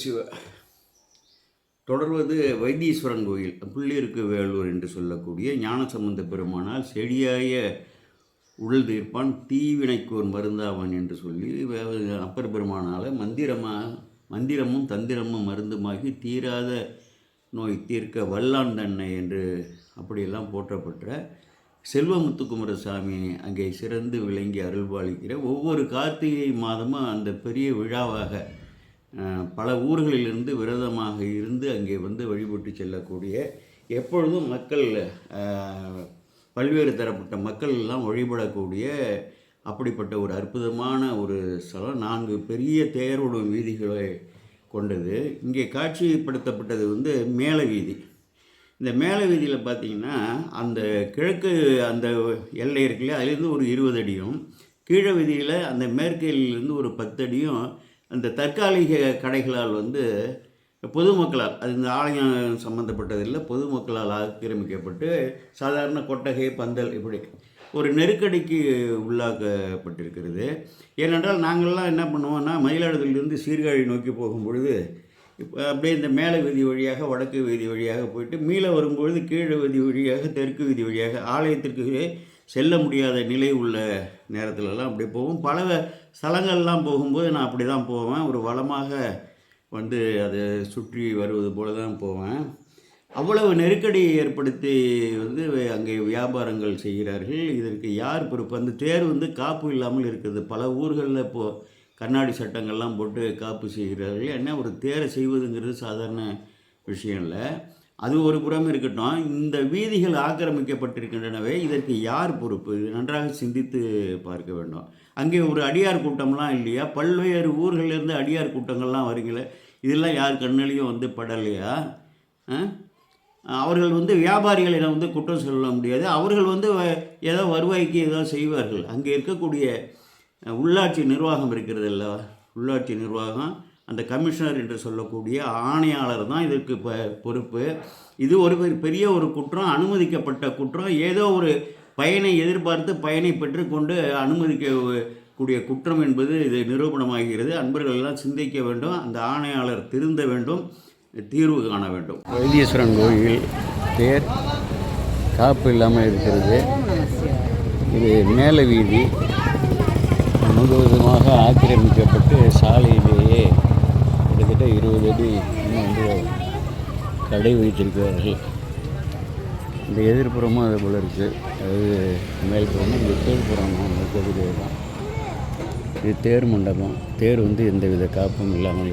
சிவ தொடர்வது வைத்தீஸ்வரன் கோயில் புள்ளிருக்கு வேலூர் என்று சொல்லக்கூடிய ஞானசம்பந்த பெருமானால் செடியாய உடல் தீர்ப்பான் தீவினைக்கோர் மருந்தாவான் என்று சொல்லி அப்பர் பெருமானால் மந்திரமும் தந்திரமும் மருந்துமாகி தீராத நோய் தீர்க்க வல்லான் தன்னை என்று அப்படியெல்லாம் போற்றப்பட்ட செல்வமுத்துக்குமாரசாமி அங்கே சிறந்து விளங்கி அருள்பாலிக்கிற ஒவ்வொரு கார்த்திகை மாதமும் அந்த பெரிய விழாவாக பல ஊர்களிலிருந்து விரதமாக இருந்து அங்கே வந்து வழிபட்டு செல்லக்கூடிய எப்பொழுதும் மக்கள் பல்வேறு தரப்பட்ட மக்கள் எல்லாம் வழிபடக்கூடிய அப்படிப்பட்ட ஒரு அற்புதமான ஒரு ஸ்தலம் 4 பெரிய தேரோடும் வீதிகளை கொண்டது. இங்கே காட்சிப்படுத்தப்பட்டது வந்து மேல வீதி. இந்த மேல வீதியில் பார்த்திங்கன்னா அந்த கிழக்கு அந்த எல்லை இருக்குல்லையா, அதுலேருந்து ஒரு 20 அடியும், கீழே வீதியில் அந்த மேற்கிலிருந்து ஒரு 10 அடியும் அந்த தற்காலிக கடைகளால் வந்து பொதுமக்களால், அது இந்த ஆலயம் சம்மந்தப்பட்டதில்லை, பொதுமக்களால் ஆக்கிரமிக்கப்பட்டு சாதாரண கொட்டகை பந்தல் இப்படி ஒரு நெருக்கடிக்கு உள்ளாக்கப்பட்டிருக்கிறது. ஏனென்றால் நாங்கள்லாம் என்ன பண்ணுவோம்னா மயிலாடுதுறையிலிருந்து சீர்காழி நோக்கி போகும்பொழுது இப்போ அப்படியே இந்த மேலே வீதி வழியாக வடக்கு வீதி வழியாக போயிட்டு மீள வரும்பொழுது கீழே வீதி வழியாக தெற்கு வீதி வழியாக ஆலயத்திற்கு செல்ல முடியாத நிலை உள்ள நேரத்துலலாம் அப்படி போவோம். பல ஸ்தலங்கள்லாம் போகும்போது நான் அப்படி தான் போவேன். ஒரு வளமாக வந்து அதை சுற்றி வருவது போல தான் போவேன். அவ்வளவு நெருக்கடி ஏற்படுத்தி வந்து அங்கே வியாபாரங்கள் செய்கிறார்கள். இதற்கு யார் பொறுப்பு? அந்த தேர் வந்து காப்பு இல்லாமல் இருக்குது. பல ஊர்களில் இப்போது கண்ணாடி சட்டங்கள்லாம் போட்டு காப்பு செய்கிறார்கள். என்ன ஒரு தேரை செய்வதுங்கிறது சாதாரண விஷயம் இல்லை. அது ஒரு புறம் இருக்கட்டும், இந்த வீதிகள் ஆக்கிரமிக்கப்பட்டிருக்கின்றனவே, இதற்கு யார் பொறுப்பு? இது நன்றாக சிந்தித்து பார்க்க வேண்டும். அங்கே ஒரு அடியார் கூட்டம்லாம் இல்லையா? பல்வேறு ஊர்களிலிருந்து அடியார் கூட்டங்கள்லாம் வருங்களே, இதெல்லாம் யார் கண்ணிலையும் வந்து படலையா? அவர்கள் வந்து வியாபாரிகளை வந்து குற்றம் சொல்ல முடியாது. அவர்கள் வந்து ஏதோ வருவாய்க்கு ஏதோ செய்வார்கள். அங்கே இருக்கக்கூடிய உள்ளாட்சி நிர்வாகம் இருக்கிறது இல்லை, உள்ளாட்சி நிர்வாகம், அந்த கமிஷனர் என்று சொல்லக்கூடிய ஆணையாளர் தான் இதற்கு பொறுப்பு. இது ஒரு பெரிய ஒரு குற்றம், அனுமதிக்கப்பட்ட குற்றம். ஏதோ ஒரு பயனை எதிர்பார்த்து பயனை பெற்றுக்கொண்டு அனுமதிக்கக்கூடிய குற்றம் என்பது இது நிரூபணமாகிறது. அன்பர்கள் எல்லாம் சிந்திக்க வேண்டும். அந்த ஆணையாளர் திருந்த வேண்டும், தீர்வு காண வேண்டும். வைத்தீஸ்வரன் கோயில் தேர் காப்பு இல்லாமல் இருக்கிறது. இது மேல வீதி முழுவதுமாக ஆக்கிரமிக்கப்பட்டு சாலையிலேயே கிட்டத்தட்ட 20 அடி வந்து கடை வைத்திருக்கிறார்கள். இந்த எதிர்ப்புறமும் அது போல் இருக்குது. அதாவது மேல்புறமும் இந்த கீழ்ப்புறமும் இருக்கிறது தான். இது தேர் மண்டபம். தேர் வந்து எந்தவித காப்பும் இல்லாமல்